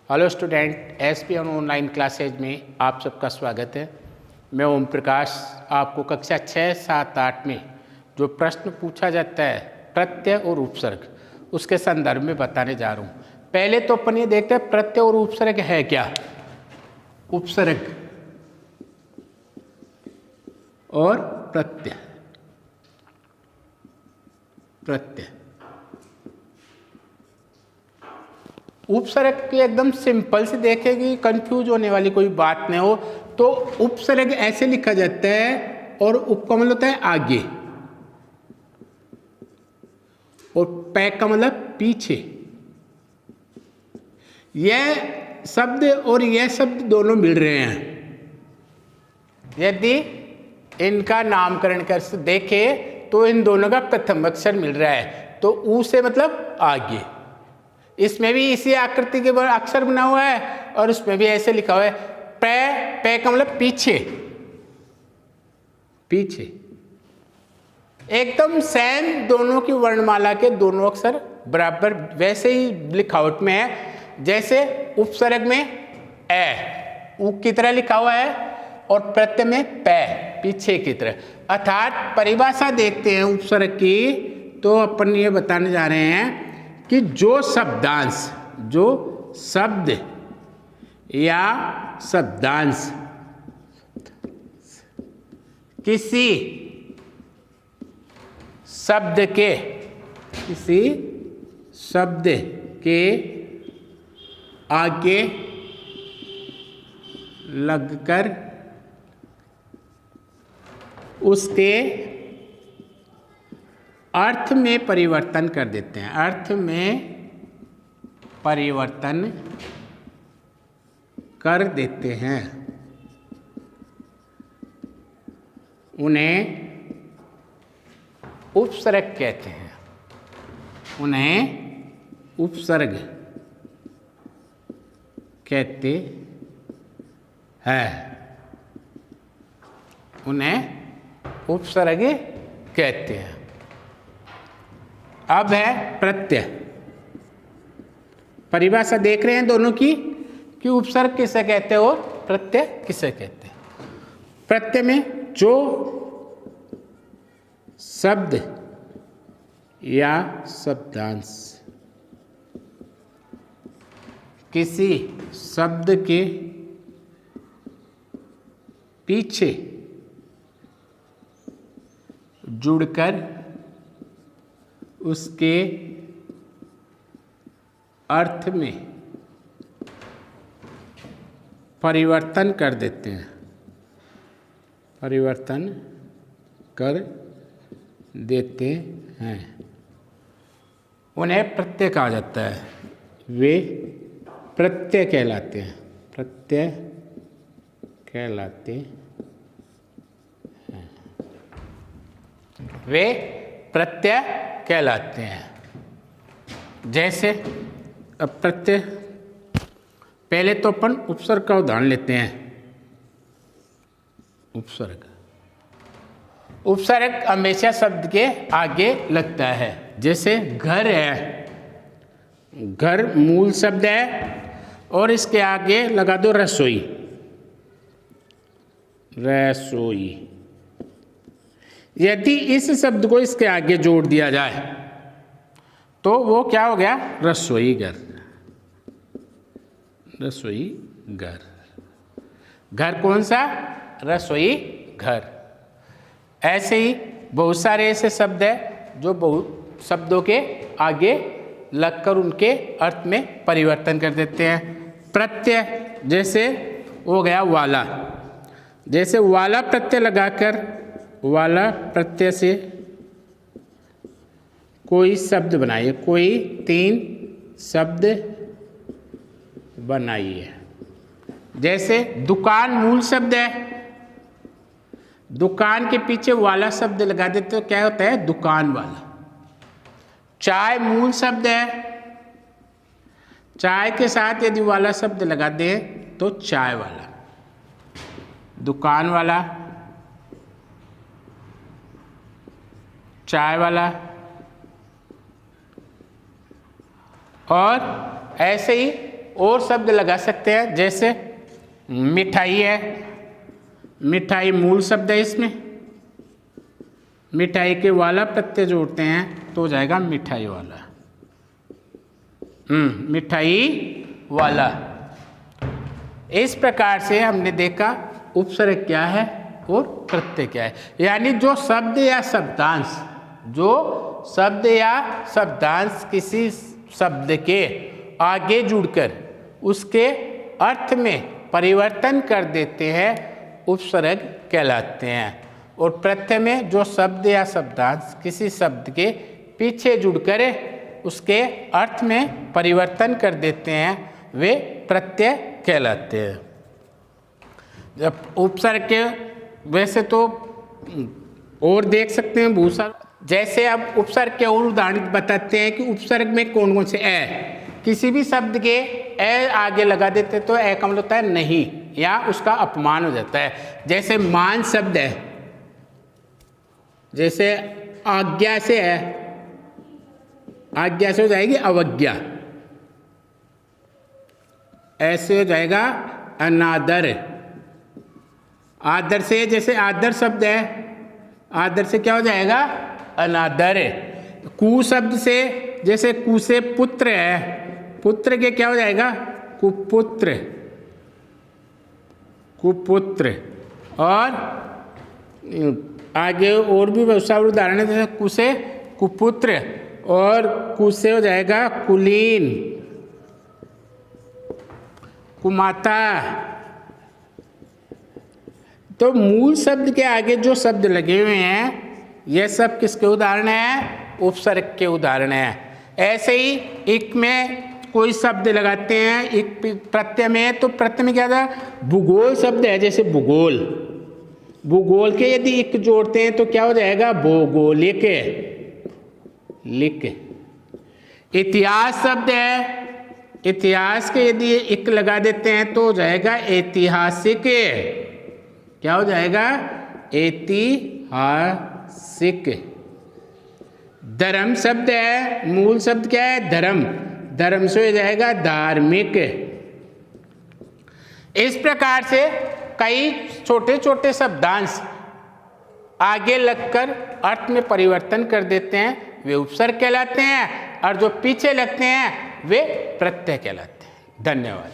Hello student, ESPN online classes में आप सबका स्वागत है। मैं ओम प्रकाश आपको कक्षा 6, 7, 8 में जो प्रश्न पूछा जाता है प्रत्यय और उपसर्ग, उसके संदर्भ में बताने जा रहा हूँ। पहले तो अपन ये देखते हैं प्रत्यय और उपसर्ग है क्या। उपसर्ग और प्रत्यय। प्रत्यय उपसर्ग की एकदम सिंपल से देखेगी, कंफ्यूज होने वाली कोई बात नहीं हो। तो उपसर्ग ऐसे लिखा जाता है और उप का मतलब होता है आगे और पै का मतलब पीछे। यह शब्द और यह शब्द दोनों मिल रहे हैं। यदि इनका नामकरण कर देखे तो इन दोनों का प्रथम अक्षर मिल रहा है, तो ऊ से मतलब आगे। इसमें भी इसी आकृति के अक्षर बना हुआ है और उसमें भी ऐसे लिखा हुआ है पै। पै का मतलब पीछे। पीछे एकदम सेम, दोनों की वर्णमाला के दोनों अक्षर बराबर वैसे ही लिखावट में है जैसे उपसर्ग में ए ऊ की तरह लिखा हुआ है और प्रत्यय में पै पीछे की तरह। अर्थात परिभाषा देखते हैं उपसर्ग की, तो अपन ये बताने जा रहे हैं कि जो शब्दांश, जो शब्द या शब्दांश किसी शब्द के आगे लगकर उसके अर्थ में परिवर्तन कर देते हैं। अर्थ में परिवर्तन कर देते हैं, उन्हें उपसर्ग कहते हैं। उन्हें उपसर्ग कहते हैं। उन्हें उपसर्ग कहते हैं। अब है प्रत्यय। परिभाषा देख रहे हैं दोनों की कि उपसर्ग किसे कहते हैं और प्रत्यय किसे कहते हैं। प्रत्यय में जो शब्द या शब्दांश किसी शब्द के पीछे जुड़कर उसके अर्थ में परिवर्तन कर देते हैं। परिवर्तन कर देते हैं, उन्हें प्रत्यय कहा जाता है। वे प्रत्यय कहलाते हैं। प्रत्यय कहलाते हैं। वे प्रत्यय कहलाते हैं। जैसे अब प्रत्यय, पहले तो अपन उपसर्ग का उदाहरण लेते हैं। उपसर्ग हमेशा शब्द के आगे लगता है। जैसे घर है, घर मूल शब्द है और इसके आगे लगा दो रसोई। रसोई। यदि इस शब्द को इसके आगे जोड़ दिया जाए तो वो क्या हो गया? रसोई घर। रसोई घर। घर कौन सा? रसोई घर। ऐसे ही बहुत सारे ऐसे शब्द हैं जो बहुत शब्दों के आगे लगकर उनके अर्थ में परिवर्तन कर देते हैं। प्रत्यय जैसे हो गया वाला। जैसे वाला प्रत्यय लगाकर, वाला प्रत्यय से कोई शब्द बनाइए। कोई 3 शब्द बनाइए। जैसे दुकान मूल शब्द है, दुकान के पीछे वाला शब्द लगा देते तो क्या होता है? दुकान वाला। चाय मूल शब्द है, चाय के साथ यदि वाला शब्द लगा दें तो चाय वाला। दुकान वाला, चाय वाला। और ऐसे ही और शब्द लगा सकते हैं, जैसे मिठाई है, मिठाई मूल शब्द है, इसमें मिठाई के वाला प्रत्यय जोड़ते हैं तो हो जाएगा मिठाई वाला। मिठाई वाला। इस प्रकार से हमने देखा उपसर्ग क्या है और प्रत्यय क्या है, यानी जो शब्द या शब्दांश, जो शब्द या शब्दांश किसी शब्द के आगे जुड़कर उसके अर्थ में परिवर्तन कर देते हैं, उपसर्ग कहलाते हैं। और प्रत्यय में जो शब्द या शब्दांश किसी शब्द के पीछे जुड़कर उसके अर्थ में परिवर्तन कर देते हैं, वे प्रत्यय कहलाते हैं। जब उपसर्ग के वैसे तो और देख सकते हैं बहुत सारे, जैसे अब उपसर्ग के और उदाहरण बताते हैं कि उपसर्ग में कौन कौन से ए, किसी भी शब्द के ए आगे लगा देते तो ए का मतलब होता है नहीं, या उसका अपमान हो जाता है। जैसे मान शब्द है, जैसे आज्ञा से है, आज्ञा से हो जाएगी अवज्ञा, ऐसे हो जाएगा अनादर। आदर से, जैसे आदर शब्द है, आदर से क्या हो जाएगा अनादर। कु शब्द से, जैसे कु से पुत्र है, पुत्र के क्या हो जाएगा कुपुत्र, कुपुत्र। और आगे और भी बहुत सारे उदाहरण है, जैसे कु से कुपुत्र और कु से हो जाएगा कुलीन, कुमाता। तो मूल शब्द के आगे जो शब्द लगे हुए हैं ये सब किसके उदाहरण हैं, उपसर्ग के उदाहरण हैं। ऐसे ही इक में कोई शब्द लगाते हैं, इक प्रत्यय में, तो प्रत्यय में क्या था, भूगोल शब्द है, जैसे भूगोल, भूगोल के यदि इक जोड़ते हैं तो क्या हो जाएगा भौगोलिक, लिक। इतिहास शब्द है, इतिहास के यदि इक लगा देते हैं तो हो जाएगा ऐतिहासिक, क्या हो जाएगा ऐतिहासिक। धर्म शब्द है, मूल शब्द क्या है धर्म, धर्म से हो जाएगा धार्मिक। इस प्रकार से कई छोटे छोटे शब्दांश आगे लगकर अर्थ में परिवर्तन कर देते हैं, वे उपसर्ग कहलाते हैं, और जो पीछे लगते हैं वे प्रत्यय कहलाते हैं। धन्यवाद।